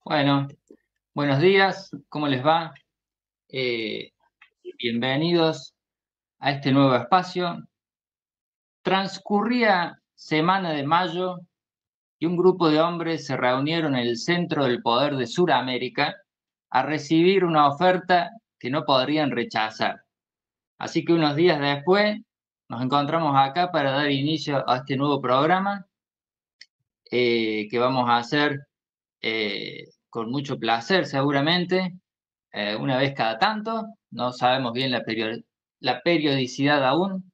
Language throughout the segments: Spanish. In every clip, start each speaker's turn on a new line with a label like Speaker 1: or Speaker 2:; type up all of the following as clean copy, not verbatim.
Speaker 1: Bueno, buenos días, ¿cómo les va? Eh, Bienvenidos a este nuevo espacio. Transcurría semana de mayo y un grupo de hombres se reunieron en el centro del poder de Sudamérica a recibir una oferta que no podrían rechazar. Así que unos días después nos encontramos acá para dar inicio a este nuevo programa que vamos a hacer con mucho placer seguramente una vez cada tanto. No sabemos bien la periodicidad aún,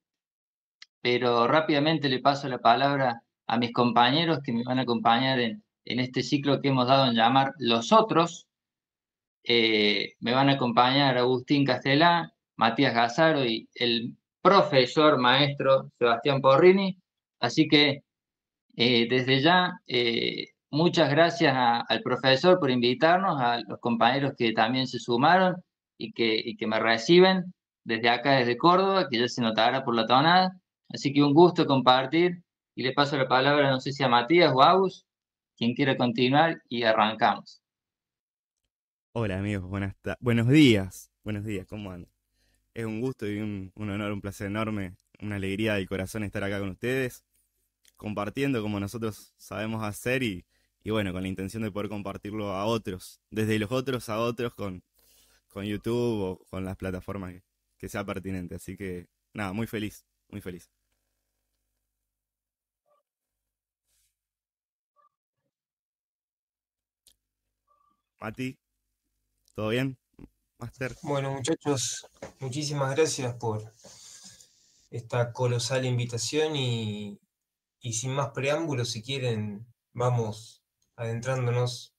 Speaker 1: pero rápidamente le paso la palabra a mis compañeros que me van a acompañar en este ciclo que hemos dado en llamar Los Otros. Me van a acompañar Agustín Castelá, Matías Gazzaro y el profesor maestro Sebastián Porrini. Así que desde ya, muchas gracias al profesor por invitarnos, a los compañeros que también se sumaron y que me reciben desde acá, desde Córdoba, que ya se notará por la tonada. Así que un gusto compartir y le paso la palabra, no sé si a Matías o a Agus, quien quiera continuar y arrancamos.
Speaker 2: Hola amigos, buenos días, ¿cómo andan? Es un gusto y un honor, un placer enorme, una alegría del corazón estar acá con ustedes, compartiendo como nosotros sabemos hacer y bueno, con la intención de poder compartirlo a otros, desde los otros a otros con YouTube o con las plataformas que sea pertinente. Así que nada, muy feliz, muy feliz. Mati, ¿todo bien? Master.
Speaker 3: Bueno, muchachos, muchísimas gracias por esta colosal invitación y sin más preámbulos, si quieren, vamos adentrándonos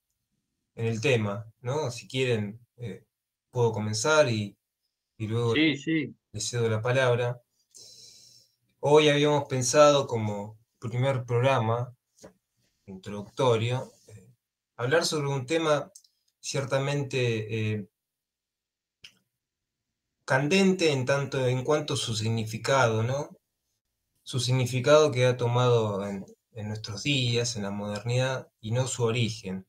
Speaker 3: en el tema, ¿no? Si quieren, puedo comenzar y luego
Speaker 1: Sí, sí.
Speaker 3: les cedo la palabra. Hoy habíamos pensado como primer programa introductorio, hablar sobre un tema ciertamente candente en tanto en cuanto su significado, ¿no? Su significado que ha tomado en nuestros días, en la modernidad, y no su origen.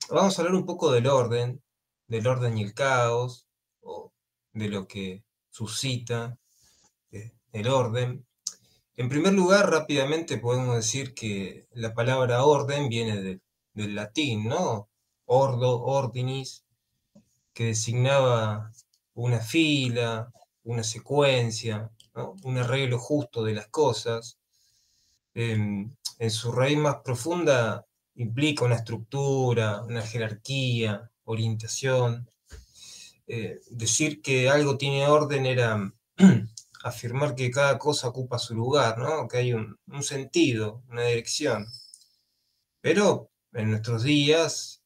Speaker 3: Vamos a hablar un poco del orden y el caos, o de lo que suscita el orden. En primer lugar, rápidamente podemos decir que la palabra orden viene del latín, ¿no? Ordo, ordinis, que designaba una fila, una secuencia, ¿no? Un arreglo justo de las cosas. En su raíz más profunda implica una estructura, una jerarquía, orientación. Decir que algo tiene orden era afirmar que cada cosa ocupa su lugar, ¿no? Que hay un sentido, una dirección. Pero en nuestros días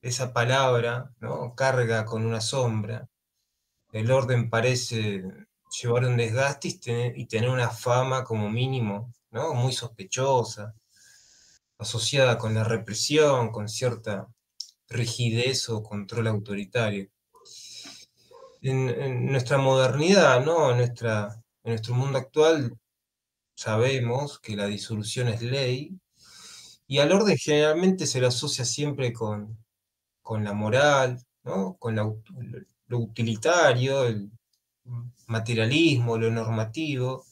Speaker 3: esa palabra, ¿no? Carga con una sombra. El orden parece llevar un desgaste y tener una fama como mínimo, ¿no? Muy sospechosa, asociada con la represión, con cierta rigidez o control autoritario. En nuestra modernidad, ¿no? En nuestro mundo actual, sabemos que la disolución es ley y al orden generalmente se lo asocia siempre con la moral, ¿no? Con lo utilitario, el materialismo, lo normativo,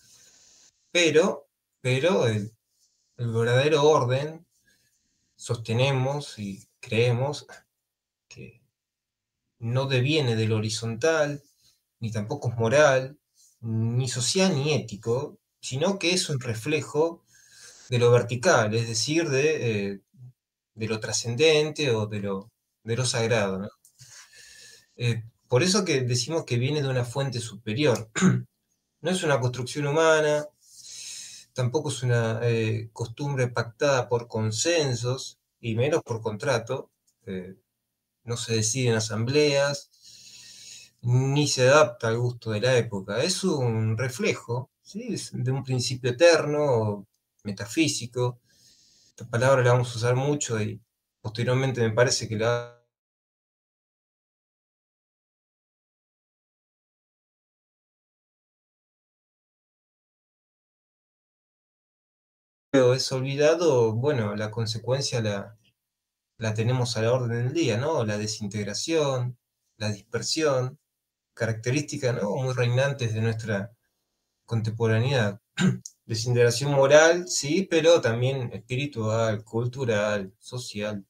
Speaker 3: pero, pero el verdadero orden sostenemos y creemos que no deviene de lo horizontal, ni tampoco es moral, ni social ni ético, sino que es un reflejo de lo vertical, es decir, de lo trascendente o de lo sagrado, ¿no? Por eso que decimos que viene de una fuente superior. No es una construcción humana, tampoco es una costumbre pactada por consensos y menos por contrato. eh, no se decide en asambleas, ni se adapta al gusto de la época. Es un reflejo, ¿sí? Es de un principio eterno, metafísico. Esta palabra la vamos a usar mucho y posteriormente me parece que la es olvidado, bueno, la consecuencia la tenemos a la orden del día, ¿no? La desintegración, la dispersión, características, ¿no?, muy reinantes de nuestra contemporaneidad. Desintegración moral, sí, pero también espiritual, cultural, social.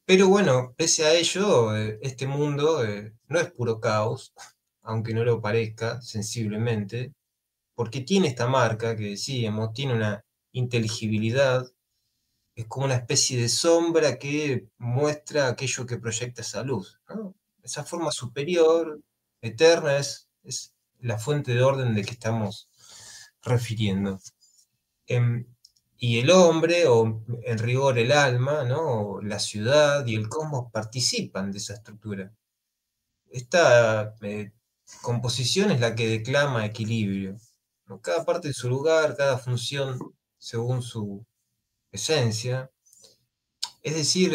Speaker 3: Pero bueno, pese a ello, este mundo no es puro caos, aunque no lo parezca sensiblemente, porque tiene esta marca que decíamos, tiene una inteligibilidad, es como una especie de sombra que muestra aquello que proyecta esa luz, ¿no? Esa forma superior, eterna, es la fuente de orden de que estamos refiriendo. Em, y el hombre, o en rigor el alma, ¿no?, la ciudad y el cosmos participan de esa estructura. Esta composición es la que declama equilibrio, ¿no? Cada parte en su lugar, cada función según su esencia. Es decir,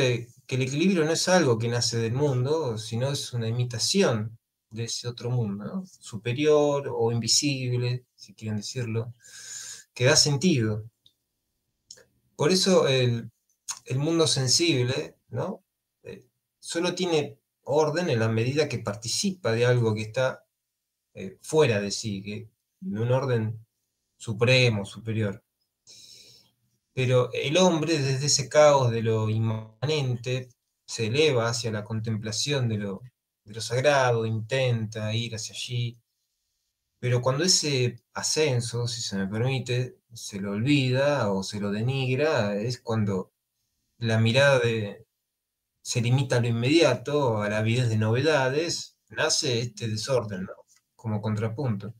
Speaker 3: que el equilibrio no es algo que nace del mundo, sino es una imitación de ese otro mundo, ¿no?, superior o invisible, si quieren decirlo, que da sentido. Por eso el mundo sensible, ¿no?, solo tiene orden en la medida que participa de algo que está fuera de sí, de un orden supremo, superior. Pero el hombre, desde ese caos de lo inmanente, se eleva hacia la contemplación de lo sagrado, intenta ir hacia allí, pero cuando ese ascenso, si se me permite, se lo olvida o se lo denigra, es cuando la mirada se limita a lo inmediato, a la avidez de novedades, nace este desorden, ¿no?, como contrapunto.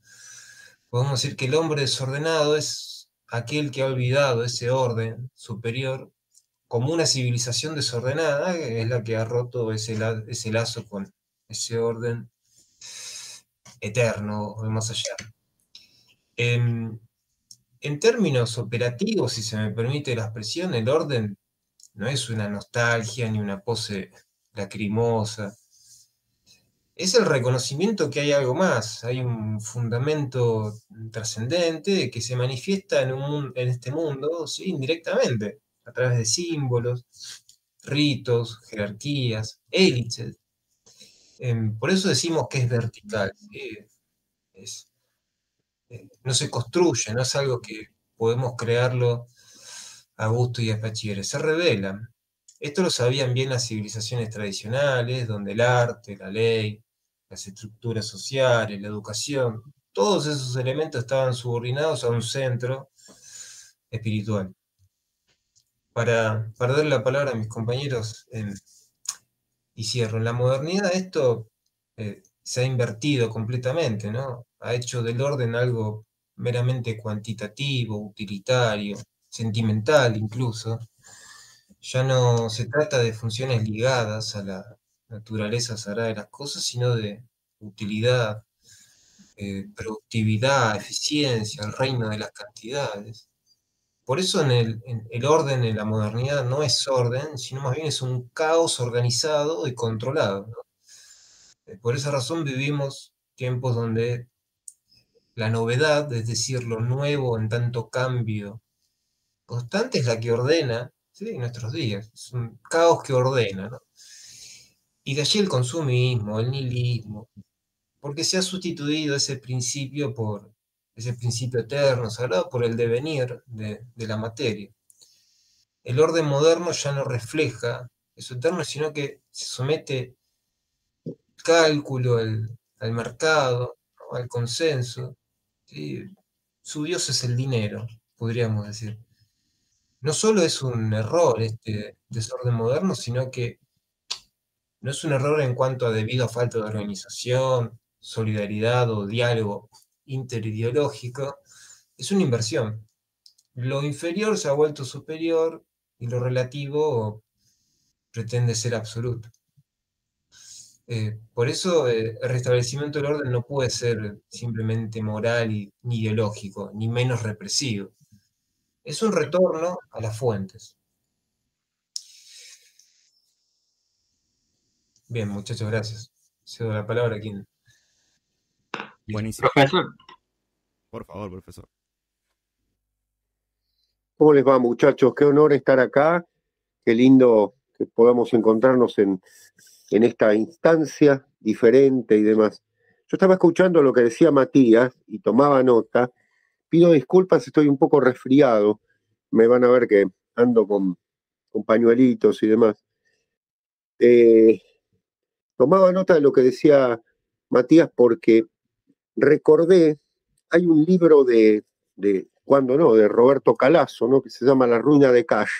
Speaker 3: Podemos decir que el hombre desordenado es aquel que ha olvidado ese orden superior, como una civilización desordenada, que es la que ha roto ese lazo con ese orden eterno o más allá. En términos operativos, si se me permite la expresión, el orden no es una nostalgia ni una pose lacrimosa. Es el reconocimiento que hay algo más, hay un fundamento trascendente que se manifiesta en este mundo, sí, indirectamente, a través de símbolos, ritos, jerarquías, élites. Por eso decimos que es vertical, ¿sí? Es, no se construye, no es algo que podemos crearlo a gusto y a pachieres, se revela. Esto lo sabían bien las civilizaciones tradicionales, donde el arte, la ley, las estructuras sociales, la educación, todos esos elementos estaban subordinados a un centro espiritual. Para darle la palabra a mis compañeros, y cierro, en la modernidad esto se ha invertido completamente, ¿no? Ha hecho del orden algo meramente cuantitativo, utilitario, sentimental incluso. Ya no se trata de funciones ligadas a la naturaleza sagrada de las cosas, sino de utilidad, productividad, eficiencia, el reino de las cantidades. Por eso el orden en la modernidad no es orden, sino más bien es un caos organizado y controlado, ¿no? Por esa razón vivimos tiempos donde la novedad, es decir, lo nuevo en tanto cambio constante, es la que ordena, ¿sí?, nuestros días. Es un caos que ordena, ¿no? Y de allí el consumismo, el nihilismo, porque se ha sustituido ese principio eterno, sagrado, por el devenir de la materia. El orden moderno ya no refleja eso eterno, sino que se somete al cálculo, al mercado, ¿no?, al consenso, ¿sí? Su Dios es el dinero, podríamos decir. No solo es un error este desorden moderno, sino que no es un error en cuanto a debido a falta de organización, solidaridad o diálogo interideológico, es una inversión. Lo inferior se ha vuelto superior y lo relativo pretende ser absoluto. Por eso el restablecimiento del orden no puede ser simplemente moral ni ideológico, ni menos represivo. Es un retorno a las fuentes. Bien, muchachos, gracias. Cedo la palabra a quien.
Speaker 2: Buenísimo.
Speaker 1: Profesor,
Speaker 2: Por favor, profesor.
Speaker 4: ¿Cómo les va, muchachos? Qué honor estar acá. Qué lindo que podamos encontrarnos en esta instancia diferente y demás. Yo estaba escuchando lo que decía Matías y tomaba nota. Pido disculpas, estoy un poco resfriado. Me van a ver que ando con pañuelitos y demás. Tomaba nota de lo que decía Matías porque recordé, hay un libro ¿cuándo no? De Roberto Calazo, ¿no? Que se llama La ruina de Cash,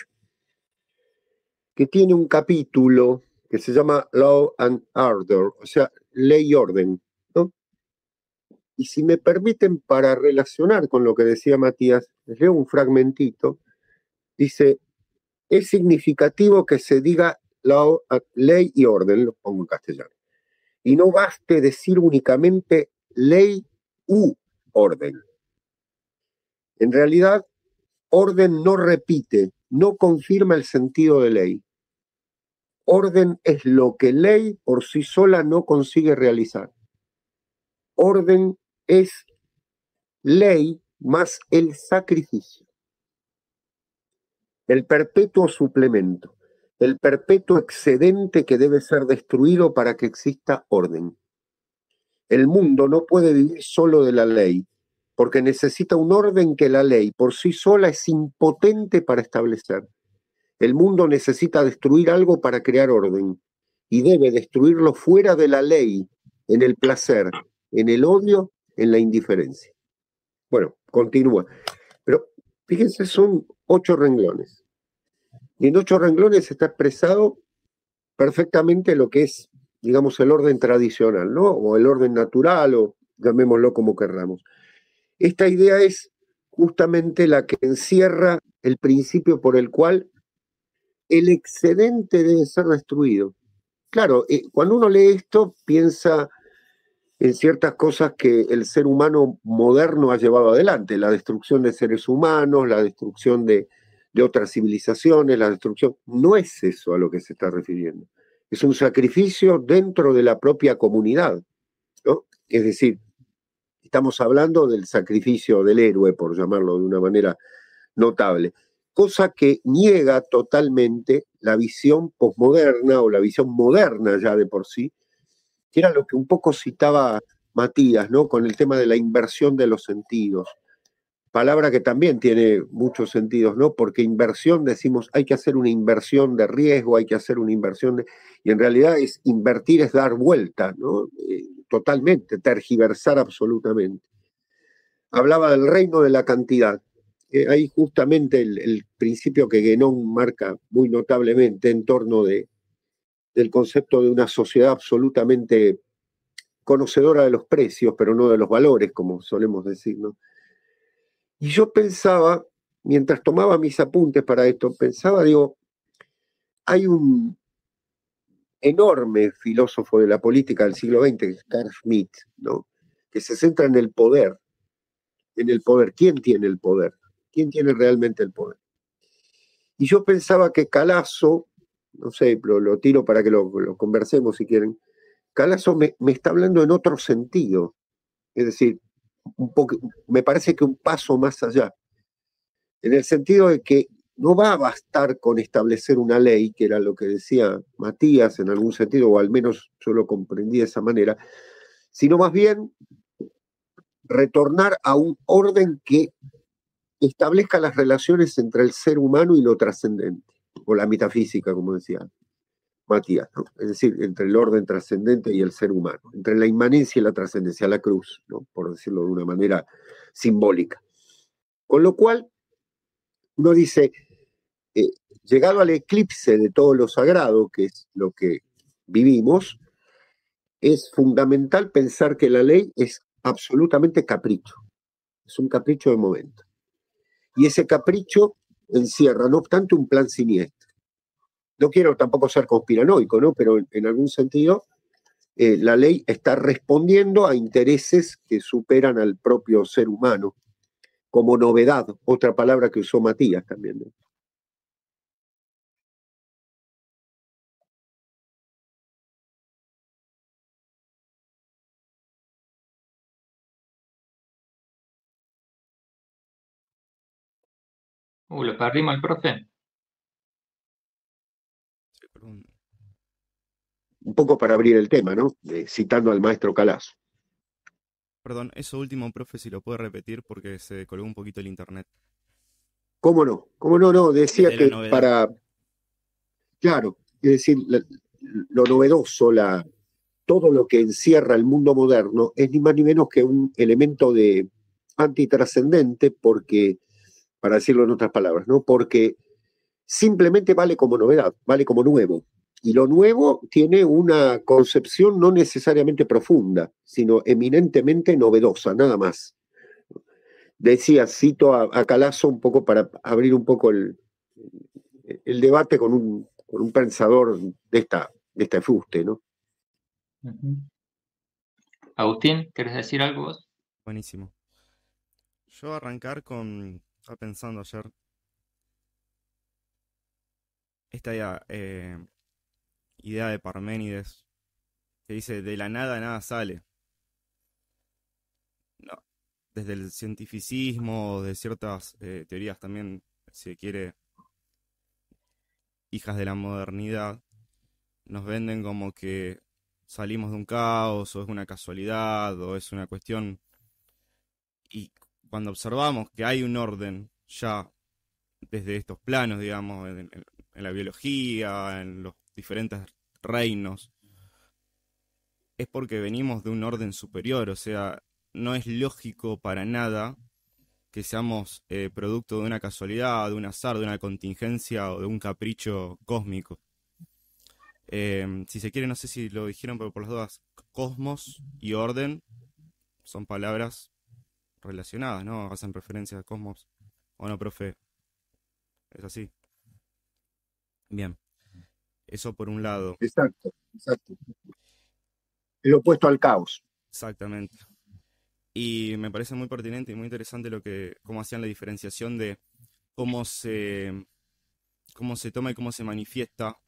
Speaker 4: que tiene un capítulo que se llama Law and Order, o sea, ley y orden, ¿no? Y si me permiten, para relacionar con lo que decía Matías, les leo un fragmentito, dice, es significativo que se diga ley y orden, lo pongo en castellano, y no baste decir únicamente ley u orden. En realidad, orden no repite, no confirma el sentido de ley. Orden es lo que ley por sí sola no consigue realizar. Orden es ley más el sacrificio, el perpetuo suplemento, el perpetuo excedente que debe ser destruido para que exista orden. El mundo no puede vivir solo de la ley, porque necesita un orden que la ley por sí sola es impotente para establecer. El mundo necesita destruir algo para crear orden, y debe destruirlo fuera de la ley, en el placer, en el odio, en la indiferencia. Bueno, continúa. Pero fíjense, son 8 renglones. Y en 8 renglones está expresado perfectamente lo que es, digamos, el orden tradicional, ¿no? O el orden natural, o llamémoslo como querramos. Esta idea es justamente la que encierra el principio por el cual el excedente debe ser destruido. Claro, cuando uno lee esto, piensa en ciertas cosas que el ser humano moderno ha llevado adelante, la destrucción de seres humanos, la destrucción de otras civilizaciones, la destrucción. No es eso a lo que se está refiriendo. Es un sacrificio dentro de la propia comunidad, ¿no? Es decir, estamos hablando del sacrificio del héroe, por llamarlo de una manera notable, cosa que niega totalmente la visión posmoderna o la visión moderna ya de por sí, que era lo que un poco citaba Matías, ¿no? Con el tema de la inversión de los sentidos. Palabra que también tiene muchos sentidos, ¿no? Porque inversión, decimos, hay que hacer una inversión de riesgo, hay que hacer una inversión de... Y en realidad invertir es dar vuelta, ¿no? Totalmente, tergiversar absolutamente. Hablaba del reino de la cantidad. Ahí justamente el principio que Guénon marca muy notablemente en torno del concepto de una sociedad absolutamente conocedora de los precios, pero no de los valores, como solemos decir, ¿no? Y yo pensaba, mientras tomaba mis apuntes para esto, pensaba, digo, hay un enorme filósofo de la política del siglo XX, que es Carl Schmitt, ¿no? Que se centra en el poder, en el poder. ¿Quién tiene el poder? ¿Quién tiene realmente el poder? Y yo pensaba que Calazo, no sé, lo tiro para que lo conversemos si quieren, Calazo me está hablando en otro sentido, es decir, un poco, me parece que un paso más allá, en el sentido de que no va a bastar con establecer una ley, que era lo que decía Matías en algún sentido, o al menos yo lo comprendí de esa manera, sino más bien retornar a un orden que establezca las relaciones entre el ser humano y lo trascendente, o la metafísica, como decía Matías, ¿no? Es decir, entre el orden trascendente y el ser humano, entre la inmanencia y la trascendencia, la cruz, ¿no? Por decirlo de una manera simbólica. Con lo cual, uno dice, eh, llegado al eclipse de todo lo sagrado, que es lo que vivimos, es fundamental pensar que la ley es absolutamente capricho, es un capricho de momento. Y ese capricho encierra, no obstante, un plan siniestro. No quiero tampoco ser conspiranoico, ¿no? Pero en algún sentido, la ley está respondiendo a intereses que superan al propio ser humano, como novedad, otra palabra que usó Matías también, ¿no?
Speaker 1: Lo perdimos al profe.
Speaker 2: Sí, perdón.
Speaker 4: Un poco para abrir el tema, ¿no? Citando al maestro Calazo.
Speaker 2: Perdón, eso último, profe, si lo puede repetir porque se colgó un poquito el internet.
Speaker 4: ¿Cómo no? ¿Cómo no? No, decía
Speaker 2: De la
Speaker 4: que
Speaker 2: novedad.
Speaker 4: claro, es decir, lo novedoso, todo lo que encierra el mundo moderno es ni más ni menos que un elemento de antitrascendente porque, para decirlo en otras palabras, ¿no? Porque simplemente vale como novedad, vale como nuevo. Y lo nuevo tiene una concepción no necesariamente profunda, sino eminentemente novedosa, nada más. Decía, cito a Calazo un poco para abrir un poco el debate con un pensador de esta fuste, ¿no?
Speaker 1: Agustín, ¿querés decir algo vos?
Speaker 2: Buenísimo. Yo voy a arrancar con, estaba pensando ayer, esta idea de Parménides, que dice, de la nada sale. No, desde el cientificismo, de ciertas teorías también, si se quiere, hijas de la modernidad, nos venden como que salimos de un caos, o es una casualidad, o es una cuestión. Y cuando observamos que hay un orden ya desde estos planos, digamos, en la biología, en los diferentes reinos, es porque venimos de un orden superior, o sea, no es lógico para nada que seamos producto de una casualidad, de un azar, de una contingencia o de un capricho cósmico. Si se quiere, no sé si lo dijeron, pero por las dudas, cosmos y orden son palabras relacionadas, ¿no? Hacen referencia a cosmos. ¿O no, profe? Es así. Bien, eso por un lado.
Speaker 4: Exacto, exacto. El opuesto al caos.
Speaker 2: Exactamente. Y me parece muy pertinente y muy interesante cómo hacían la diferenciación de cómo cómo se toma y cómo se manifiesta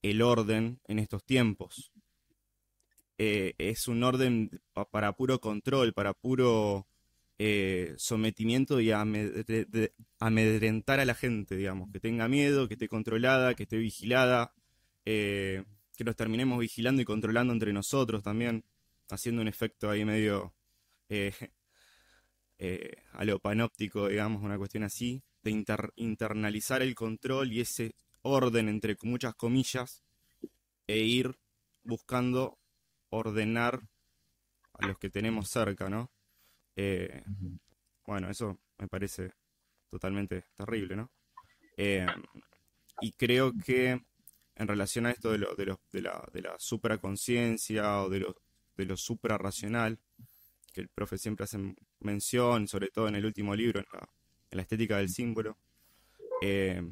Speaker 2: el orden en estos tiempos. Es un orden para puro control, para puro sometimiento y amedrentar a la gente, digamos, que tenga miedo, que esté controlada, que esté vigilada, que nos terminemos vigilando y controlando entre nosotros también, haciendo un efecto ahí medio eh, a lo panóptico, digamos, una cuestión así, de internalizar el control y ese orden, entre muchas comillas, e ir buscando ordenar a los que tenemos cerca, ¿no? Eh, bueno, eso me parece totalmente terrible, ¿no? Eh, y creo que en relación a esto de la supraconciencia o de lo suprarracional, que el profe siempre hace mención, sobre todo en el último libro, en la estética del símbolo, que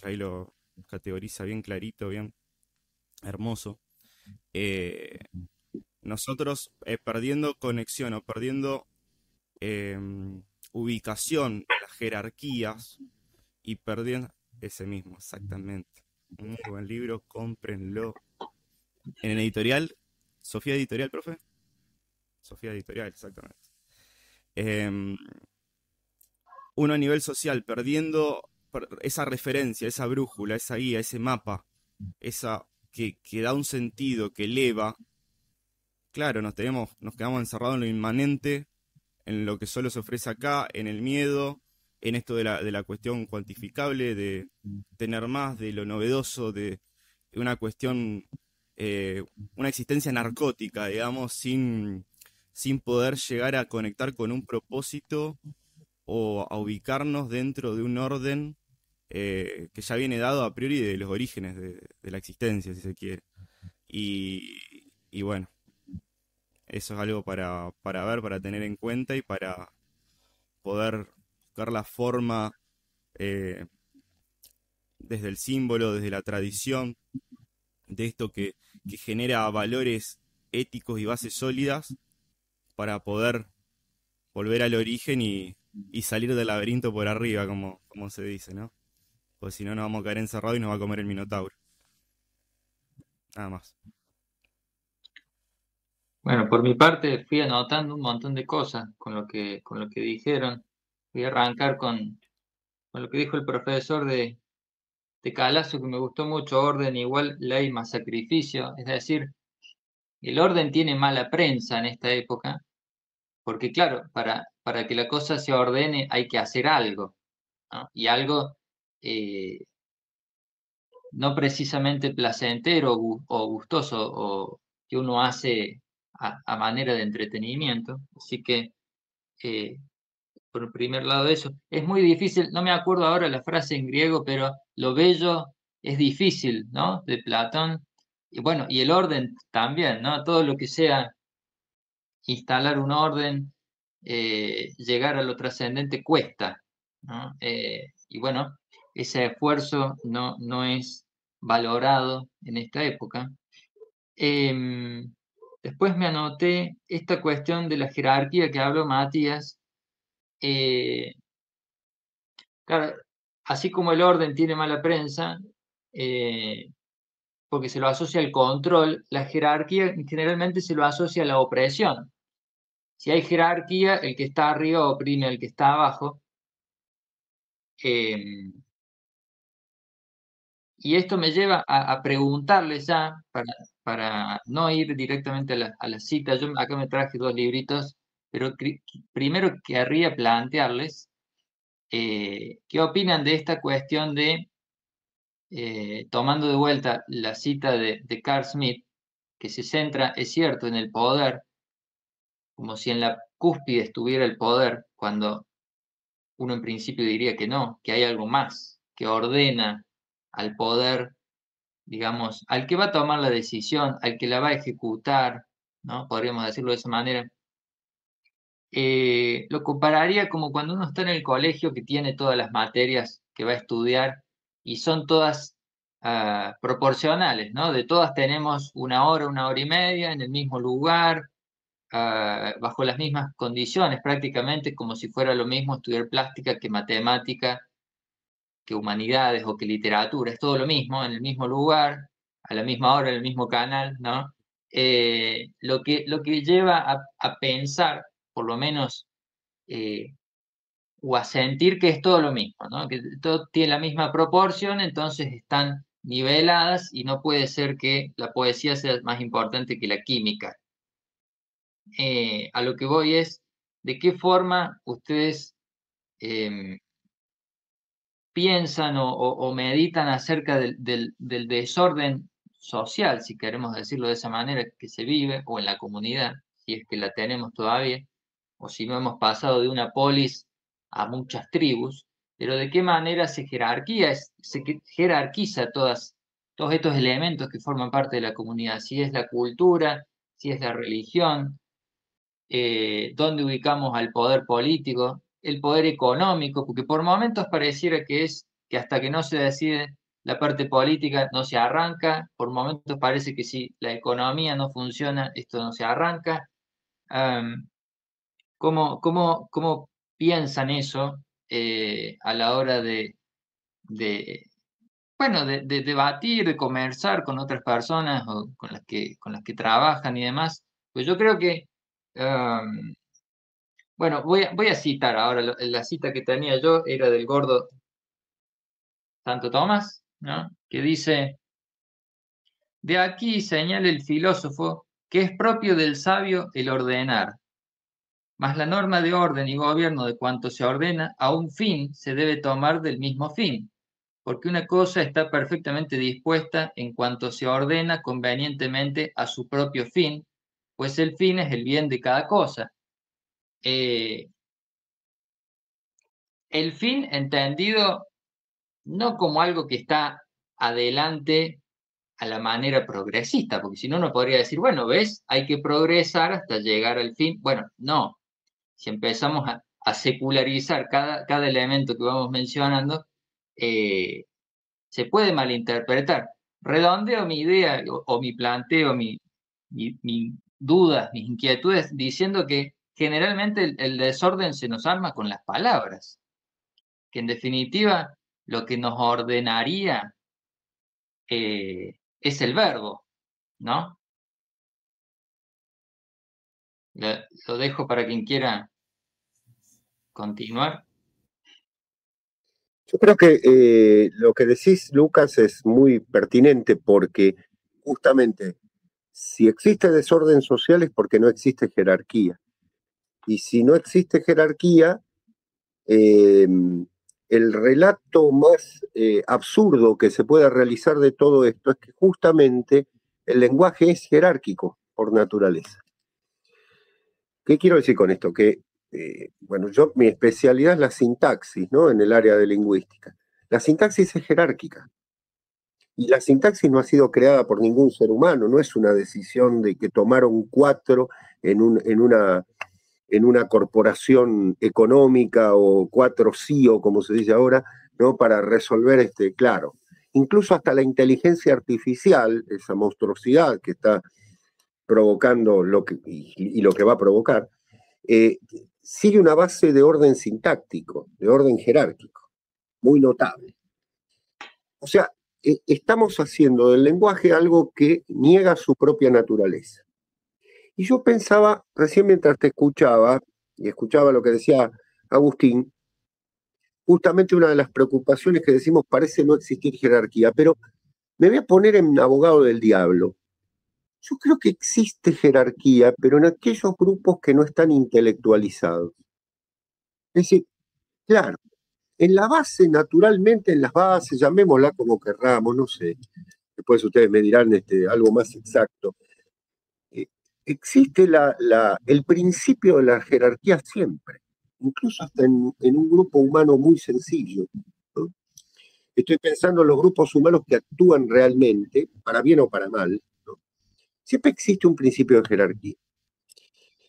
Speaker 2: ahí lo categoriza bien clarito, bien hermoso. Nosotros perdiendo conexión o perdiendo eh, ubicación en las jerarquías y perdiendo ese mismo, exactamente. Un muy buen libro, cómprenlo. En el editorial, Sofía Editorial, profe. Sofía Editorial, exactamente. Uno a nivel social, perdiendo esa referencia, esa brújula, esa guía, ese mapa, esa que da un sentido, que eleva. Claro, nos quedamos encerrados en lo inmanente, en lo que solo se ofrece acá, en el miedo, en esto de la cuestión cuantificable, de tener más, de lo novedoso, de una cuestión, una existencia narcótica, digamos, sin poder llegar a conectar con un propósito o a ubicarnos dentro de un orden que ya viene dado a priori de los orígenes de la existencia, si se quiere. Y bueno, eso es algo para ver, para tener en cuenta y para poder buscar la forma desde el símbolo, desde la tradición, de esto que genera valores éticos y bases sólidas para poder volver al origen y salir del laberinto por arriba, como se dice, ¿no? Pues si no, nos vamos a caer encerrados y nos va a comer el minotauro. Nada más.
Speaker 1: Bueno, por mi parte fui anotando un montón de cosas con lo que dijeron. Voy a arrancar con lo que dijo el profesor de Calazo que me gustó mucho, orden igual ley más sacrificio. Es decir, el orden tiene mala prensa en esta época, porque claro, para que la cosa se ordene hay que hacer algo, ¿no? Y algo eh, no precisamente placentero o gustoso, o que uno hace a manera de entretenimiento. Así que, eh, por el primer lado de eso, es muy difícil, no me acuerdo ahora la frase en griego, pero lo bello es difícil, ¿no? De Platón. Y bueno, y el orden también, ¿no? Todo lo que sea instalar un orden, llegar a lo trascendente cuesta, ¿no? Y bueno, ese esfuerzo no es valorado en esta época. Em, Después me anoté esta cuestión de la jerarquía que habló Matías. Eh, claro, así como el orden tiene mala prensa, eh, porque se lo asocia al control, la jerarquía generalmente se lo asocia a la opresión. Si hay jerarquía, el que está arriba oprime al que está abajo. Eh, y esto me lleva a preguntarles ya, para no ir directamente a la cita. Yo acá me traje 2 libritos, pero primero querría plantearles qué opinan de esta cuestión de, tomando de vuelta la cita de Carl Smith, que se centra, es cierto, en el poder, como si en la cúspide estuviera el poder, cuando uno en principio diría que no, que hay algo más que ordena al poder, digamos, al que va a tomar la decisión, al que la va a ejecutar, ¿no? Podríamos decirlo de esa manera. Lo compararía como cuando uno está en el colegio que tiene todas las materias que va a estudiar y son todas proporcionales, ¿no? De todas tenemos 1 hora y media en el mismo lugar, bajo las mismas condiciones, prácticamente como si fuera lo mismo estudiar plástica que matemática, que humanidades o que literatura, es todo lo mismo, en el mismo lugar, a la misma hora, en el mismo canal, ¿no? Lo que lleva a pensar, por lo menos, eh, o a sentir que es todo lo mismo, ¿no? Que todo tiene la misma proporción, entonces están niveladas y no puede ser que la poesía sea más importante que la química. A lo que voy es, ¿de qué forma ustedes em, piensan o meditan acerca del desorden social, si queremos decirlo de esa manera, que se vive, o en la comunidad, si es que la tenemos todavía, o si no hemos pasado de una polis a muchas tribus, pero de qué manera jerarquiza todos estos elementos que forman parte de la comunidad, si es la cultura, si es la religión, dónde ubicamos al poder político, el poder económico, porque por momentos pareciera que es que hasta que no se decide la parte política no se arranca, por momentos parece que si la economía no funciona, esto no se arranca. ¿Cómo piensan eso a la hora de, bueno, de debatir, de conversar con otras personas o con las que trabajan y demás? Pues yo creo que bueno, voy a citar ahora, la cita que tenía yo era del gordo Santo Tomás, ¿no? Que dice, de aquí señala el filósofo que es propio del sabio el ordenar, mas la norma de orden y gobierno de cuanto se ordena a un fin se debe tomar del mismo fin, porque una cosa está perfectamente dispuesta en cuanto se ordena convenientemente a su propio fin, pues el fin es el bien de cada cosa. El fin entendido no como algo que está adelante a la manera progresista, porque si no, uno podría decir, bueno, ¿ves? Hay que progresar hasta llegar al fin. Bueno, no. Si empezamos a secularizar cada elemento que vamos mencionando, eh, se puede malinterpretar. Redondeo mi idea o mi planteo, mi dudas, mis inquietudes, diciendo que generalmente el desorden se nos arma con las palabras, que en definitiva lo que nos ordenaría es el verbo, ¿no? Lo dejo para quien quiera continuar.
Speaker 4: Yo creo que lo que decís, Lucas, es muy pertinente porque justamente si existe desorden social es porque no existe jerarquía. Y si no existe jerarquía, eh, el relato más absurdo que se pueda realizar de todo esto es que justamente el lenguaje es jerárquico por naturaleza. ¿Qué quiero decir con esto? Que, bueno, mi especialidad es la sintaxis, ¿no? En el área de lingüística. La sintaxis es jerárquica. Y la sintaxis no ha sido creada por ningún ser humano, no es una decisión de que tomaron cuatro en una corporación económica o cuatro CEO, como se dice ahora, ¿no? Para resolver claro. Incluso hasta la inteligencia artificial, esa monstruosidad que está provocando y lo que va a provocar, sigue una base de orden sintáctico, de orden jerárquico, muy notable. O sea, estamos haciendo del lenguaje algo que niega su propia naturaleza. Y yo pensaba, recién mientras te escuchaba, y escuchaba lo que decía Agustín, justamente una de las preocupaciones que decimos parece no existir jerarquía, pero me voy a poner en abogado del diablo. Yo creo que existe jerarquía, pero en aquellos grupos que no están intelectualizados. Es decir, claro, en la base, naturalmente, en las bases, llamémosla como querramos, no sé, después ustedes me dirán algo más exacto. Existe el principio de la jerarquía siempre, incluso hasta en un grupo humano muy sencillo, ¿no? Estoy pensando en los grupos humanos que actúan realmente, para bien o para mal, ¿no? Siempre existe un principio de jerarquía.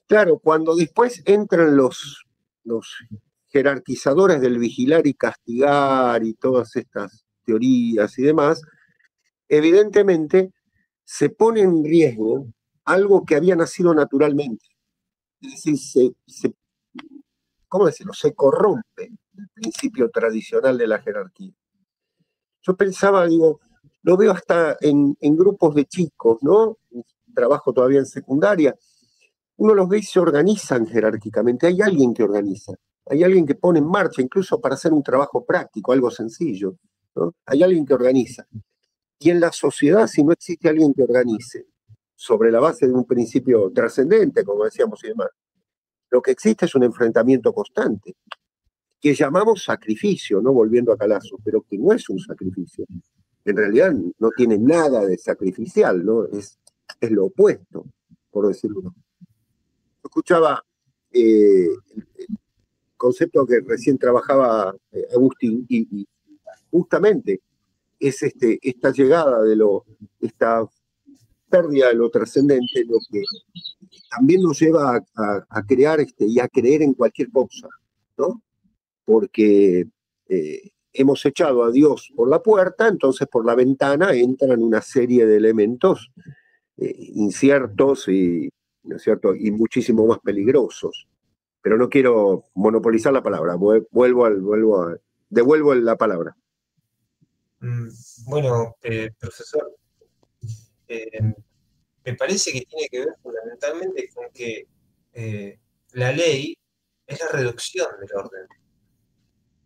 Speaker 4: Claro, cuando después entran los jerarquizadores del vigilar y castigar y todas estas teorías y demás, evidentemente se pone en riesgo algo que había nacido naturalmente. Es decir, ¿cómo decirlo? Se corrompe el principio tradicional de la jerarquía. Yo pensaba, digo, lo veo hasta en grupos de chicos, ¿no? Trabajo todavía en secundaria. Uno los ve y se organizan jerárquicamente. Hay alguien que organiza, hay alguien que pone en marcha, incluso para hacer un trabajo práctico, algo sencillo, ¿no? Hay alguien que organiza. Y en la sociedad, si no existe alguien que organice, sobre la base de un principio trascendente, como decíamos y demás, lo que existe es un enfrentamiento constante, que llamamos sacrificio, ¿no? Volviendo a Calazo, pero que no es un sacrificio. En realidad no tiene nada de sacrificial, ¿no? Es lo opuesto, por decirlo. Escuchaba el concepto que recién trabajaba Agustín, y justamente es esta llegada esta pérdida de lo trascendente, lo que también nos lleva a crear y a creer en cualquier cosa, ¿no? Porque hemos echado a Dios por la puerta, entonces por la ventana entran una serie de elementos inciertos ¿no es cierto? Y muchísimo más peligrosos. Pero no quiero monopolizar la palabra, devuelvo la palabra.
Speaker 3: Bueno, profesor, me parece que tiene que ver fundamentalmente con que la ley es la reducción del orden,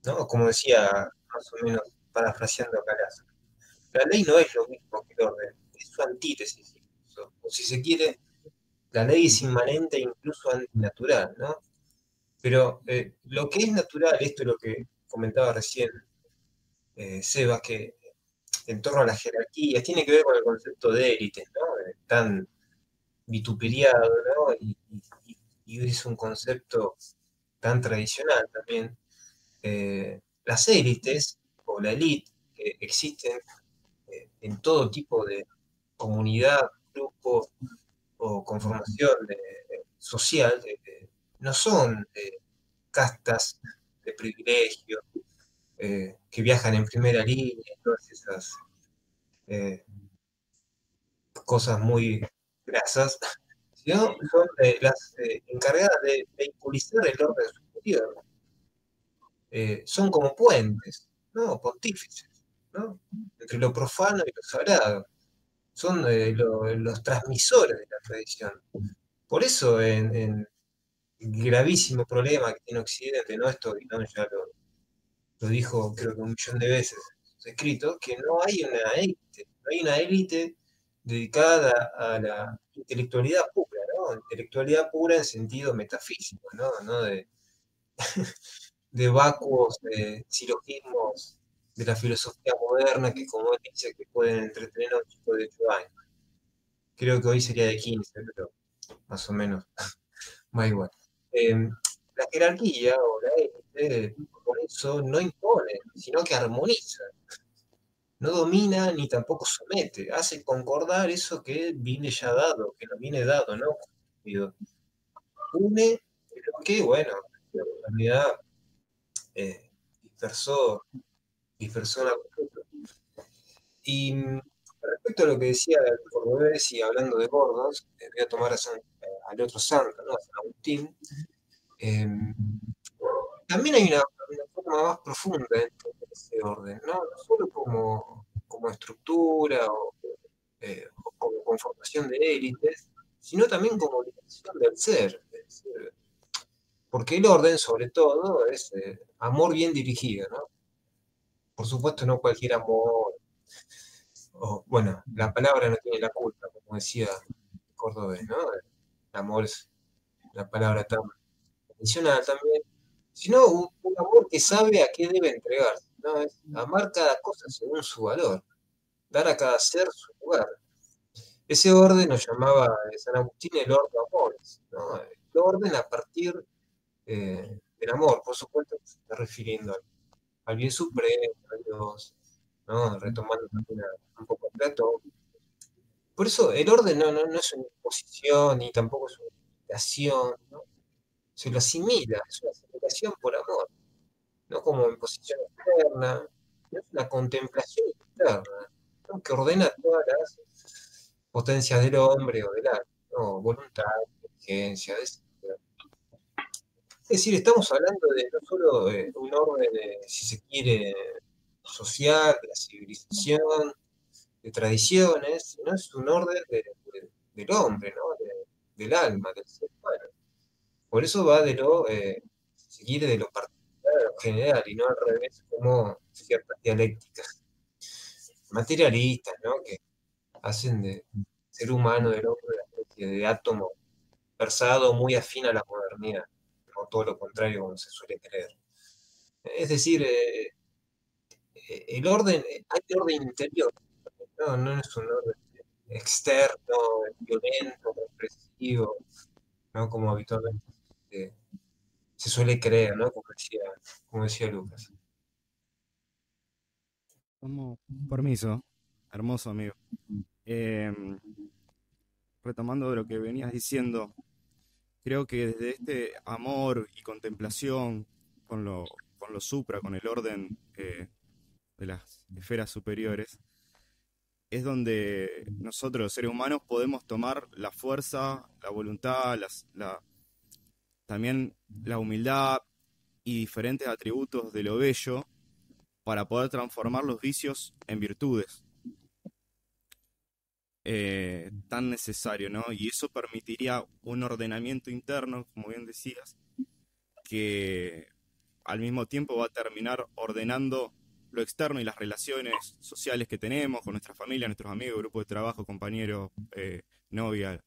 Speaker 3: ¿no? Como decía más o menos parafraseando a Calazo. La ley no es lo mismo que el orden, es su antítesis incluso. O si se quiere, la ley es inmanente e incluso antinatural, ¿no? Pero lo que es natural, esto es lo que comentaba recién Sebas, que en torno a las jerarquías, tiene que ver con el concepto de élites, ¿no? Tan vituperiado, ¿no? Y es un concepto tan tradicional también. Las élites o la élite que existen en todo tipo de comunidad, grupo o conformación social, no son castas de privilegio que viajan en primera línea, todas esas cosas muy grasas, sino son las encargadas de impulsar el orden superior. Son como puentes, ¿no? Pontífices, ¿no? Entre lo profano y lo sagrado. Son los transmisores de la tradición. Por eso, en el gravísimo problema que tiene Occidente, ¿no? Esto ya lo dijo creo que 1 millón de veces en sus escritos, que no hay una élite dedicada a la intelectualidad pura, ¿no? Intelectualidad pura en sentido metafísico, ¿no? No de vacuos silogismos de la filosofía moderna que, como él dice, que pueden entretener a un chico de 8 años. Creo que hoy sería de 15, pero más o menos va igual. La jerarquía o la élite, por eso no impone, sino que armoniza. No domina ni tampoco somete, hace concordar eso que viene ya dado, que nos viene dado, ¿no? Une lo que, bueno, en realidad eh, dispersó, dispersó la. Y respecto a lo que decía el cordobés y hablando de gordos, voy a tomar al otro santo, ¿no? A San Agustín. eh, También hay una forma más profunda de entender ese orden, ¿no? No solo como estructura o como conformación de élites, sino también como dimensión del ser. Es decir, porque el orden, sobre todo, es amor bien dirigido, ¿no? Por supuesto, no cualquier amor, o, bueno, la palabra no tiene la culpa, como decía Cordobés, ¿no? El amor es una palabra tan mencionada también, sino un amor que sabe a qué debe entregarse, ¿no? Es amar cada cosa según su valor, dar a cada ser su lugar. Ese orden nos llamaba San Agustín el ordo amores, ¿no? El orden a partir del amor, por supuesto, se está refiriendo al bien supremo, a Dios, ¿no? Retomando también un poco a Platón. Por eso el orden no es una imposición ni tampoco es una imitación, ¿no? Se lo asimila, es una asimilación por amor, no como imposición externa, no es una contemplación interna, ¿no? Que ordena todas las potencias del hombre o del alma, ¿no? Voluntad, inteligencia, deseo. Es decir, estamos hablando de no solo de un orden, si se quiere, social, de la civilización, de tradiciones, sino es un orden del hombre, ¿no? Del alma, del ser humano. Por eso va si se quiere, de lo particular a lo general, y no al revés, como ciertas dialécticas materialistas, ¿no? Que hacen del ser humano, del hombre, una especie de átomo versado muy afín a la modernidad, o todo lo contrario, como se suele creer. Es decir, hay orden interior, no es un orden externo, violento, represivo, ¿no? Como habitualmente eh, se suele creer, ¿no? Como decía Lucas.
Speaker 2: Como permiso, hermoso amigo. Em, Retomando lo que venías diciendo, creo que desde este amor y contemplación con lo supra, con el orden de las esferas superiores, es donde nosotros, los seres humanos, podemos tomar la fuerza, la voluntad, también la humildad y diferentes atributos de lo bello para poder transformar los vicios en virtudes. Tan necesario, ¿no? Y eso permitiría un ordenamiento interno, como bien decías, que al mismo tiempo va a terminar ordenando lo externo y las relaciones sociales que tenemos con nuestra familia, nuestros amigos, grupo de trabajo, compañeros, novia,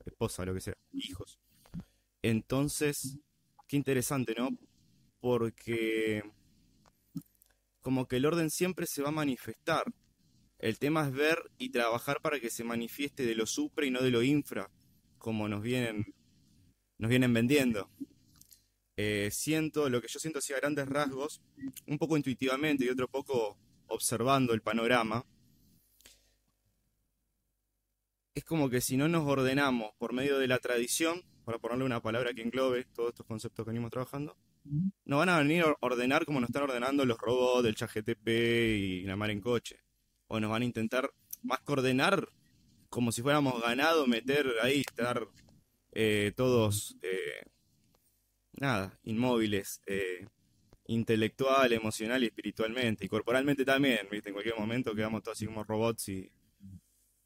Speaker 2: esposa, lo que sea, hijos. Entonces, qué interesante, ¿no? Porque como que el orden siempre se va a manifestar. El tema es ver y trabajar para que se manifieste de lo supra y no de lo infra, como nos vienen vendiendo. Lo que yo siento así a grandes rasgos, un poco intuitivamente y otro poco observando el panorama, es como que si no nos ordenamos por medio de la tradición, para ponerle una palabra que englobe todos estos conceptos que venimos trabajando, nos van a venir a ordenar como nos están ordenando los robots del ChatGPT y la mar en coche. O nos van a intentar más que ordenar como si fuéramos ganado, meter ahí, estar todos, nada, inmóviles, intelectual, emocional y espiritualmente, y corporalmente también, ¿viste? En cualquier momento quedamos todos así como robots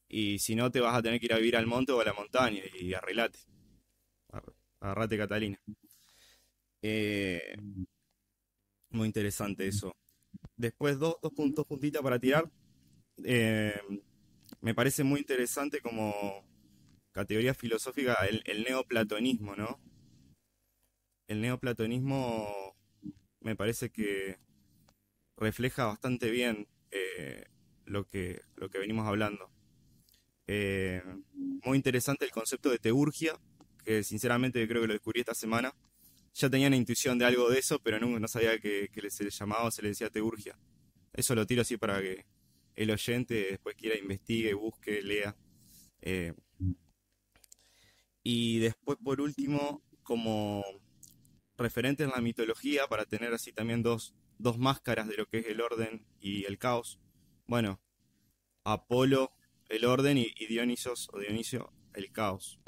Speaker 2: y si no te vas a tener que ir a vivir al monte o a la montaña y arreglate, agarrate Catalina. Muy interesante eso. Después dos puntitas para tirar. Me parece muy interesante como categoría filosófica el neoplatonismo, ¿no? El neoplatonismo me parece que refleja bastante bien lo que venimos hablando. Muy interesante el concepto de teurgia, que sinceramente creo que lo descubrí esta semana. Ya tenía una intuición de algo de eso, pero no sabía que se le llamaba o se le decía teurgia. Eso lo tiro así para que el oyente después quiera investigue, busque, lea. Y después, por último, como referente en la mitología, para tener así también dos máscaras de lo que es el orden y el caos. Bueno, Apolo, el orden, y Dionisio, el caos,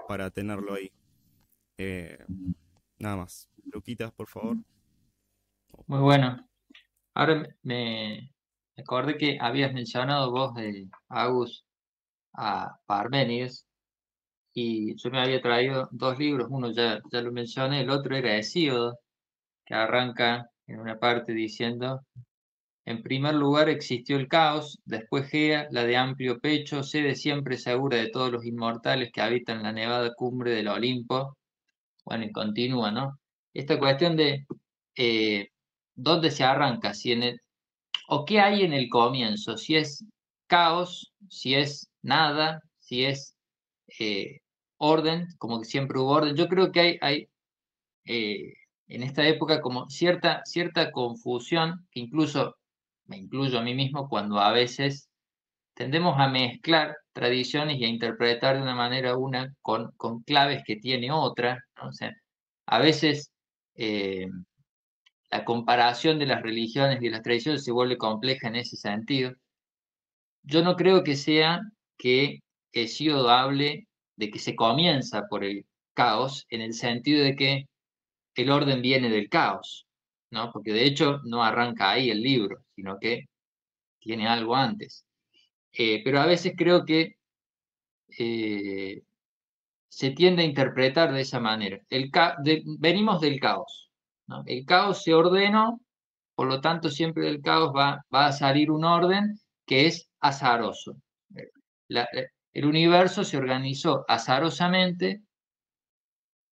Speaker 2: para tenerlo ahí. Nada más. Luquitas, por favor.
Speaker 1: Muy bueno. Ahora me acordé que habías mencionado vos, Agus, a Parménides, y yo me había traído dos libros. Uno ya lo mencioné, el otro era Hesíodo, que arranca en una parte diciendo: en primer lugar existió el caos, después Gea, la de amplio pecho, sede siempre segura de todos los inmortales que habitan la nevada cumbre del Olimpo. Bueno, y continúa, ¿no? Esta cuestión de dónde se arranca, si en el, o qué hay en el comienzo, si es caos, si es nada, si es orden, como que siempre hubo orden. Yo creo que hay en esta época como cierta confusión, que incluso me incluyo a mí mismo cuando a veces tendemos a mezclar tradiciones y a interpretar de una manera una con claves que tiene otra, ¿no? O sea, a veces la comparación de las religiones y de las tradiciones se vuelve compleja en ese sentido. Yo no creo que sea que Hesíodo hable de que se comienza por el caos, en el sentido de que el orden viene del caos, ¿no? Porque de hecho no arranca ahí el libro, sino que tiene algo antes. Pero a veces creo que se tiende a interpretar de esa manera. Venimos del caos, ¿no? El caos se ordenó, por lo tanto siempre del caos va a salir un orden que es azaroso. El universo se organizó azarosamente,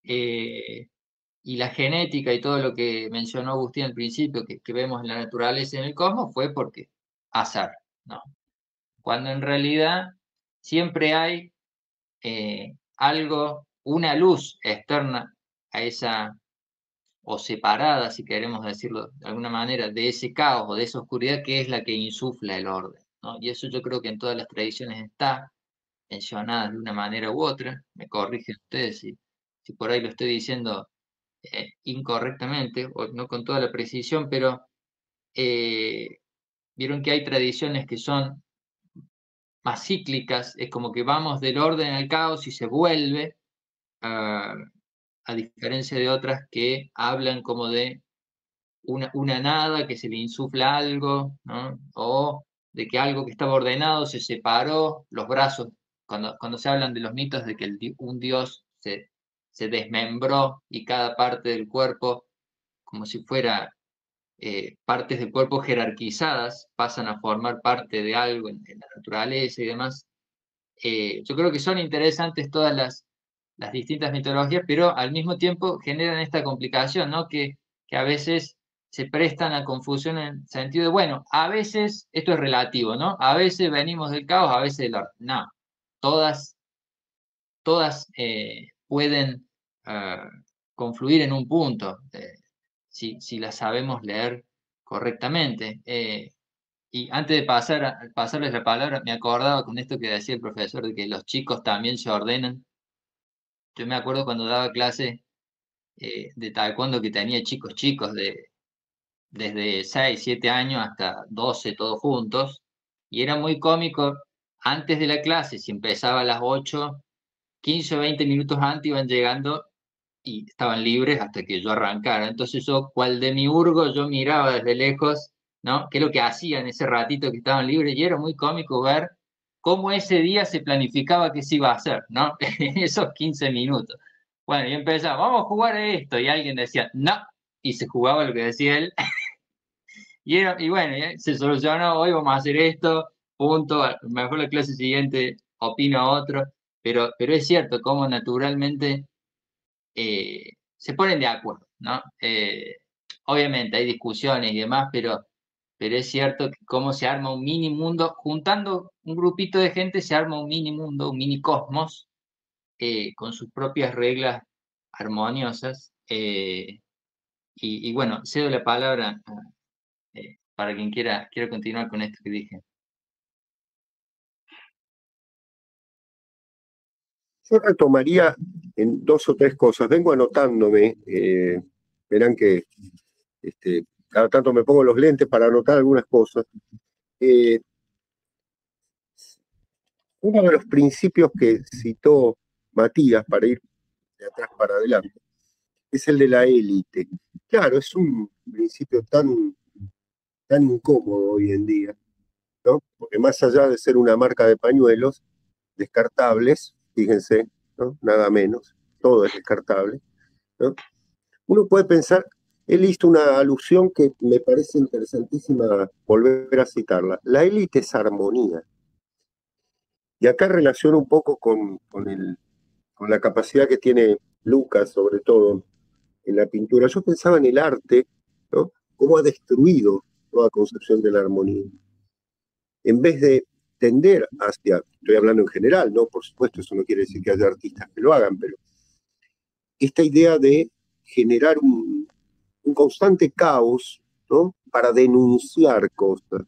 Speaker 1: y la genética y todo lo que mencionó Agustín al principio, que vemos en la naturaleza y en el cosmos, fue porque azar, ¿no? Cuando en realidad siempre hay algo, una luz externa a esa, o separada, si queremos decirlo de alguna manera, de ese caos o de esa oscuridad, que es la que insufla el orden, ¿no? Y eso yo creo que en todas las tradiciones está mencionada de una manera u otra. Me corrigen ustedes si por ahí lo estoy diciendo incorrectamente o no con toda la precisión, pero vieron que hay tradiciones que son más cíclicas, es como que vamos del orden al caos y se vuelve, a diferencia de otras que hablan como de una nada, que se le insufla algo, ¿no? O de que algo que estaba ordenado se separó, los brazos, cuando se hablan de los mitos de que un dios se desmembró y cada parte del cuerpo, como si fuera partes del cuerpo jerarquizadas, pasan a formar parte de algo en la naturaleza y demás. Yo creo que son interesantes todas las distintas mitologías, pero al mismo tiempo generan esta complicación, ¿no? Que a veces se prestan a confusión en el sentido de, bueno, a veces esto es relativo, ¿no? A veces venimos del caos, a veces del orden. No, todas pueden confluir en un punto, si las sabemos leer correctamente. Y antes de pasarles la palabra, me acordaba con esto que decía el profesor, de que los chicos también se ordenan. Yo me acuerdo cuando daba clase de taekwondo, que tenía chicos desde 6, 7 años hasta 12, todos juntos, y era muy cómico. Antes de la clase, si empezaba a las 8, 15 o 20 minutos antes iban llegando y estaban libres hasta que yo arrancara. Entonces yo, cual demiurgo, yo miraba desde lejos, ¿no? ¿Qué es lo que hacían ese ratito que estaban libres? Y era muy cómico ver cómo ese día se planificaba qué se iba a hacer, ¿no? En esos 15 minutos. Bueno, y empezaba, vamos a jugar a esto, y alguien decía, no, y se jugaba lo que decía él. Y bueno, se solucionó, hoy vamos a hacer esto, punto, mejor la clase siguiente opino otro, pero es cierto cómo naturalmente se ponen de acuerdo, ¿no? Obviamente hay discusiones y demás, pero es cierto que cómo se arma un mini mundo, juntando un grupito de gente se arma un mini mundo, un mini cosmos, con sus propias reglas armoniosas. Y bueno, cedo la palabra para quien quiera continuar con esto que dije.
Speaker 4: Yo retomaría en 2 o 3 cosas. Vengo anotándome, verán que cada tanto me pongo los lentes para anotar algunas cosas. Uno de los principios que citó Matías para ir de atrás para adelante es el de la élite. Claro, es un principio tan incómodo hoy en día, ¿no? Porque más allá de ser una marca de pañuelos descartables, fíjense, ¿no? Nada menos, todo es descartable, ¿no? Uno puede pensar, él hizo una alusión que me parece interesantísima volver a citarla. La élite es armonía. Y acá relaciono un poco con la capacidad que tiene Lucas, sobre todo, en la pintura. Yo pensaba en el arte, ¿no? Cómo ha destruido toda concepción de la armonía. En vez de tender hacia, estoy hablando en general, ¿no? Por supuesto, eso no quiere decir que haya artistas que lo hagan, pero esta idea de generar un constante caos, ¿no? Para denunciar cosas,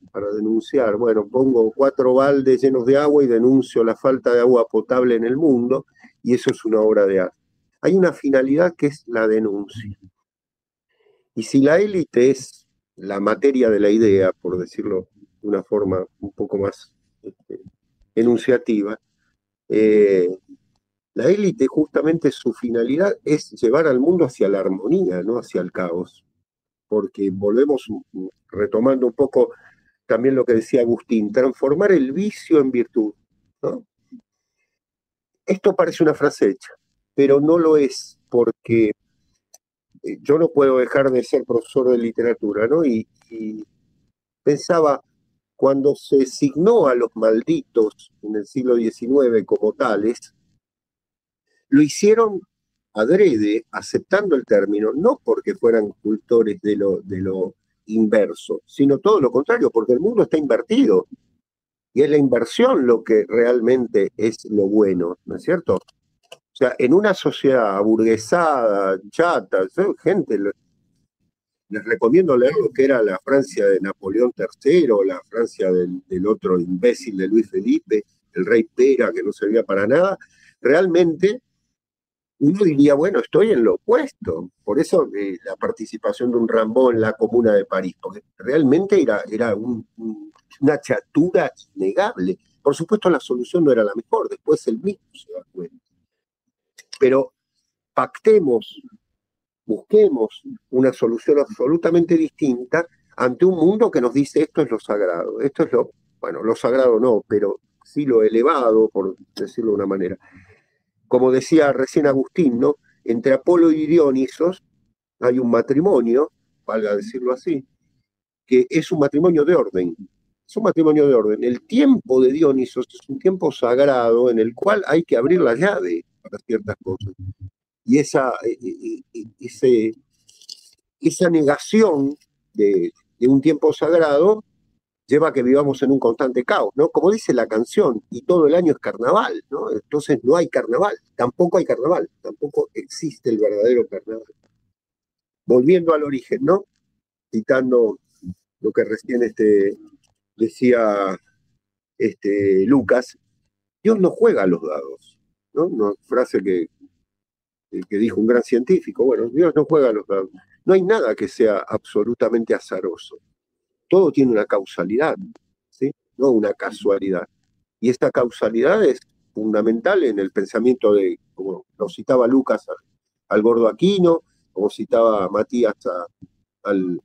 Speaker 4: bueno, pongo 4 baldes llenos de agua y denuncio la falta de agua potable en el mundo, y eso es una obra de arte. Hay una finalidad que es la denuncia. Y si la élite es la materia de la idea, por decirlo de una forma un poco más enunciativa, la élite justamente su finalidad es llevar al mundo hacia la armonía, no hacia el caos. Porque volvemos retomando un poco también lo que decía Agustín, transformar el vicio en virtud, ¿no? Esto parece una frase hecha, pero no lo es, porque yo no puedo dejar de ser profesor de literatura, ¿no? Y pensaba, cuando se signó a los malditos en el siglo XIX como tales, lo hicieron adrede, aceptando el término, no porque fueran cultores de lo inverso, sino todo lo contrario, porque el mundo está invertido. Y es la inversión lo que realmente es lo bueno, ¿no es cierto? O sea, en una sociedad aburguesada, chata, gente, les recomiendo leer lo que era la Francia de Napoleón III, la Francia del otro imbécil de Luis Felipe, el rey Pera, que no servía para nada. Realmente uno diría, bueno, estoy en lo opuesto. Por eso la participación de un Rimbaud en la Comuna de París, porque realmente era una chatura innegable. Por supuesto, la solución no era la mejor, después él mismo se da cuenta. Pero pactemos, busquemos una solución absolutamente distinta ante un mundo que nos dice esto es lo sagrado, esto es lo sagrado no, pero sí lo elevado, por decirlo de una manera. Como decía recién Agustín, ¿no? Entre Apolo y Dionisos hay un matrimonio, valga decirlo así, que es un matrimonio de orden. Es un matrimonio de orden. El tiempo de Dionisos es un tiempo sagrado en el cual hay que abrir la llave para ciertas cosas. Y esa negación de un tiempo sagrado lleva a que vivamos en un constante caos, ¿no? Como dice la canción, y todo el año es carnaval, ¿no? Entonces no hay carnaval, tampoco existe el verdadero carnaval. Volviendo al origen, ¿no? Citando lo que recién decía Lucas, Dios no juega a los dados, ¿no? Una frase que dijo un gran científico, bueno, Dios no juega a los dados. No hay nada que sea absolutamente azaroso. Todo tiene una causalidad, ¿sí? No una casualidad. Y esta causalidad es fundamental en el pensamiento como lo citaba Lucas al gordo Aquino, como citaba Matías al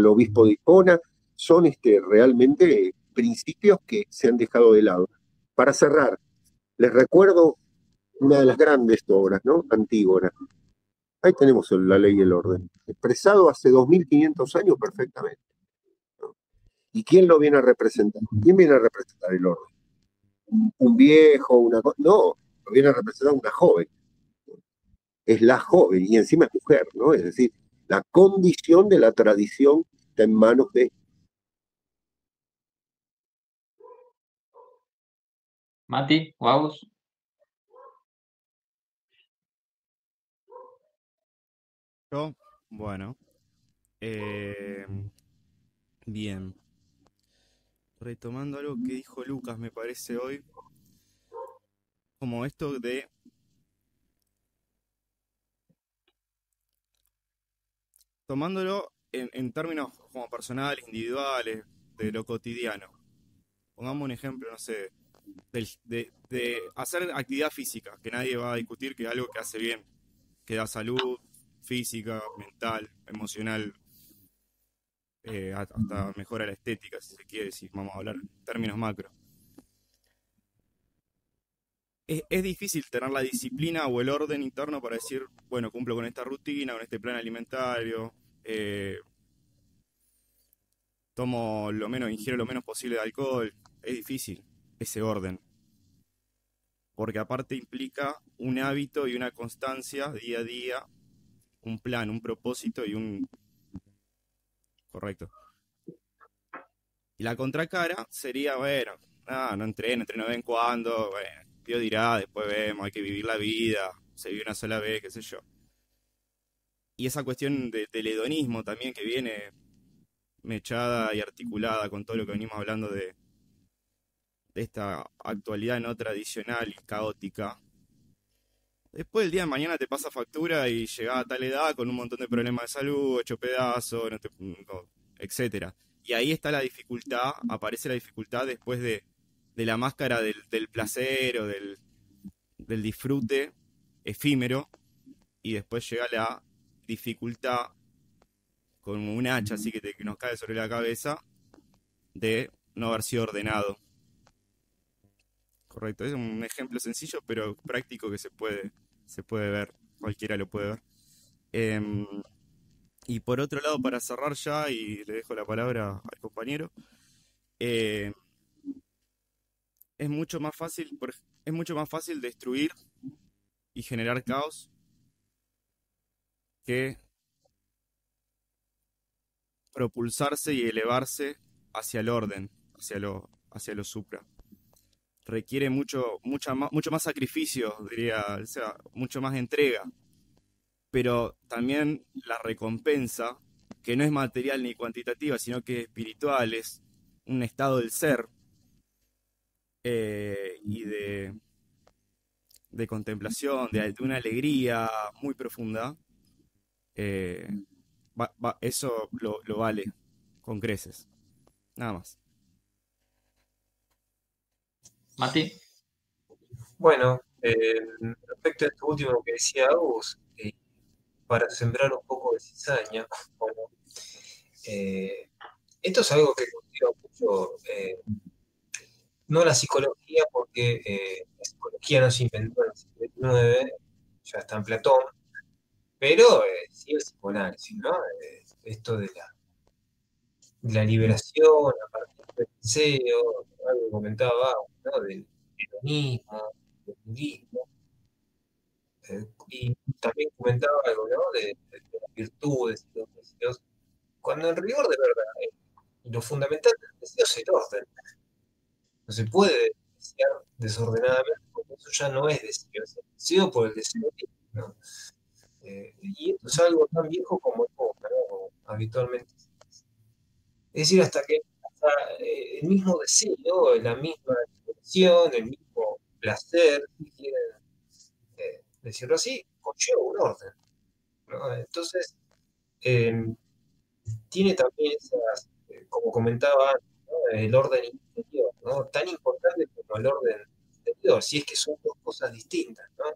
Speaker 4: obispo de Hipona, son realmente principios que se han dejado de lado. Para cerrar, les recuerdo una de las grandes obras, ¿no? Antígona. Ahí tenemos la ley y el orden, expresado hace 2500 años perfectamente, ¿no? ¿Y quién lo viene a representar? ¿Quién viene a representar el orden? ¿Un viejo? No, lo viene a representar una joven. Es la joven y encima es mujer, ¿no? Es decir, la condición de la tradición está en manos de...
Speaker 1: Mati, Agus.
Speaker 2: Yo, bueno, eh, bien. Retomando algo que dijo Lucas, me parece hoy, como esto de tomándolo en términos como personales, individuales, de lo cotidiano. Pongamos un ejemplo, no sé, de hacer actividad física, que nadie va a discutir que es algo que hace bien, que da salud física, mental, emocional, hasta mejora la estética, si se quiere, si vamos a hablar en términos macro. Es difícil tener la disciplina o el orden interno para decir, bueno, cumplo con esta rutina, con este plan alimentario, ingiero lo menos posible de alcohol. Es difícil ese orden, porque aparte implica un hábito y una constancia día a día, un plan, un propósito y un... Correcto. Y la contracara sería, bueno, no entreno de vez en cuando, bueno, Dios dirá, después vemos, hay que vivir la vida, se vive una sola vez, qué sé yo. Y esa cuestión del hedonismo también que viene mechada y articulada con todo lo que venimos hablando de esta actualidad no tradicional y caótica. Después el día de mañana te pasa factura y llegás a tal edad con un montón de problemas de salud, hecho pedazo, etcétera. Y ahí está la dificultad, aparece la dificultad después de la máscara del placer o del disfrute efímero, y después llega la dificultad con un hacha así que nos cae sobre la cabeza de no haber sido ordenado. Correcto, es un ejemplo sencillo pero práctico que se puede ver, cualquiera lo puede ver. Em, y por otro lado, para cerrar ya, y le dejo la palabra al compañero, eh, es mucho más fácil destruir y generar caos que propulsarse y elevarse hacia el orden, hacia lo supra. Requiere mucho más sacrificio, diría, o sea, mucho más entrega, pero también la recompensa, que no es material ni cuantitativa, sino que es espiritual, es un estado del ser, y de contemplación, de una alegría muy profunda, eh, eso lo vale con creces. Nada más.
Speaker 1: Mati.
Speaker 3: Bueno, respecto a esto último que decía Agus, para sembrar un poco de cizaña, bueno, esto es algo que cultiva mucho, no la psicología, porque la psicología no se inventó en el siglo XIX, ya está en Platón, pero sí el psicoanálisis, ¿no? Esto de la liberación a partir del deseo, algo que comentaba, ¿no? Del hedonismo, del budismo, y también comentaba algo, ¿no? De las virtudes y los deseos, cuando en rigor de verdad, lo fundamental del deseo es el orden. No se puede desear desordenadamente, porque eso ya no es deseo, es el deseo por el deseo mismo, ¿no? Y esto es algo tan viejo como el poker, ¿no? Como habitualmente. Es decir, hasta, el mismo deseo, la misma expresión, el mismo placer, si quieren decirlo así, conlleva un orden, ¿no? Entonces, eh, tiene también esas, como comentaba antes, ¿no? El orden interior, ¿no? Tan importante como el orden exterior, si es que son dos cosas distintas, ¿no?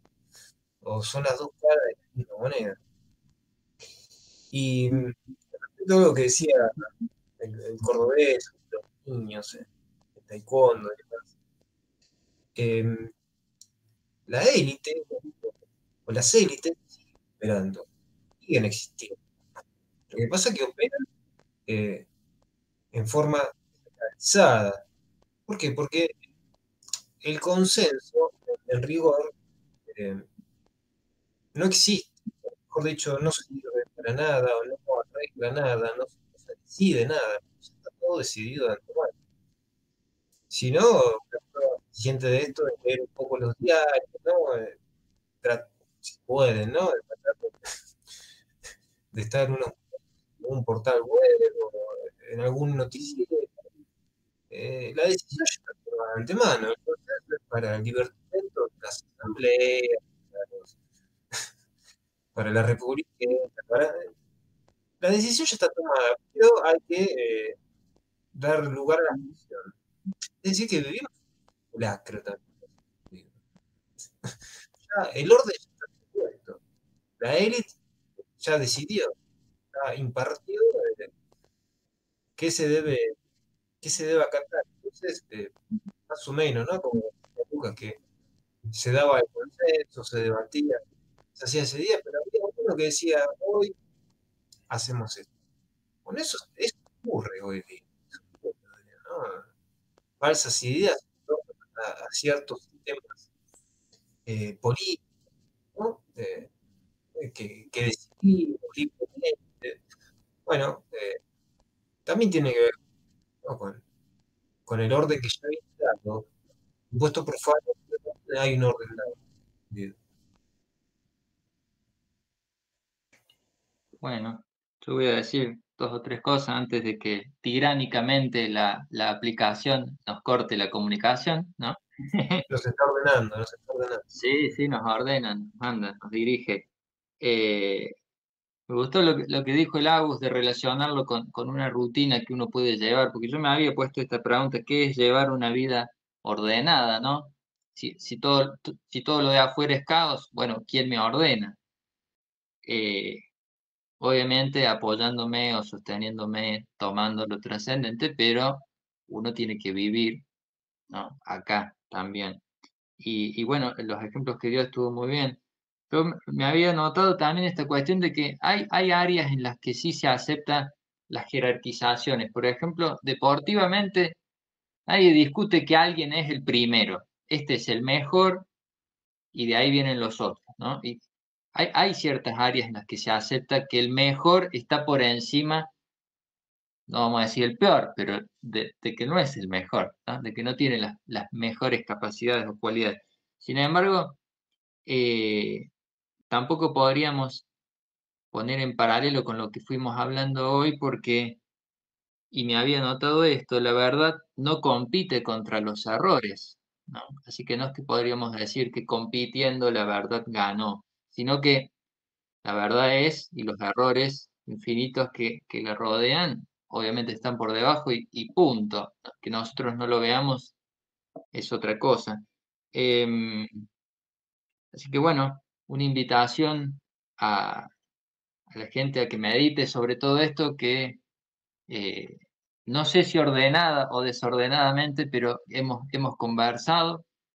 Speaker 3: O son las dos caras de la misma moneda. Y todo lo que decía el cordobés, los niños, el taekwondo y demás, la élite, o las élites, siguen esperando. siguen existiendo. Lo que pasa es que operan en forma generalizada. ¿Por qué? Porque el consenso, en rigor, no existe. Mejor dicho, no se sirve para nada, o no arregla nada, no se decide nada. Está todo decidido de antemano. Si no, la prueba suficiente de esto es leer un poco los diarios, ¿no? Si pueden, ¿no? De tratar de estar en un portal web o en algún noticiero. La decisión ya está tomada de antemano. El proceso es para el divertimento de las asambleas, para la república, la decisión ya está tomada, pero hay que dar lugar a la decisión. Es decir, que vivimos un lacro también. Ya, el orden ya está puesto. La élite ya decidió, ya impartió qué se debe acatar. Entonces, más o menos, ¿no? Como en la época que se daba el consenso, se debatía, se hacía ese día, pero había uno que decía, hoy hacemos esto. Con eso ocurre hoy día, ¿no? Falsas ideas, ¿no? A ciertos sistemas políticos, ¿no? Que decidimos libremente. Bueno, también tiene que ver, ¿no? con el orden que ya viene dado. Impuesto profano, hay un orden dado.
Speaker 1: Bueno, yo voy a decir 2 o 3 cosas antes de que tiránicamente la aplicación nos corte la comunicación, ¿no?
Speaker 3: Nos está ordenando, nos está ordenando.
Speaker 1: Sí, sí, nos ordenan, nos manda, nos dirige. Me gustó lo que dijo el Agus de relacionarlo con una rutina que uno puede llevar, porque yo me había puesto esta pregunta, ¿qué es llevar una vida ordenada, no? Si todo lo de afuera es caos, bueno, ¿quién me ordena? Eh, Obviamente apoyándome o sosteniéndome, tomando lo trascendente, pero uno tiene que vivir, ¿no? Acá también. Y bueno, los ejemplos que dio estuvo muy bien. Yo me había notado también esta cuestión de que hay áreas en las que sí se aceptan las jerarquizaciones. Por ejemplo, deportivamente, nadie discute que alguien es el primero. Este es el mejor y de ahí vienen los otros, ¿no? Y hay ciertas áreas en las que se acepta que el mejor está por encima, no vamos a decir el peor, pero de que no es el mejor, ¿no? De que no tiene las mejores capacidades o cualidades. Sin embargo, eh, tampoco podríamos poner en paralelo con lo que fuimos hablando hoy porque, y me había notado esto, la verdad no compite contra los errores, ¿no? Así que no es que podríamos decir que compitiendo la verdad ganó, sino que la verdad es, y los errores infinitos que le rodean, obviamente están por debajo y punto. Que nosotros no lo veamos es otra cosa. Em, Así que bueno, una invitación a la gente a que medite sobre todo esto, que no sé si ordenada o desordenadamente, pero hemos conversado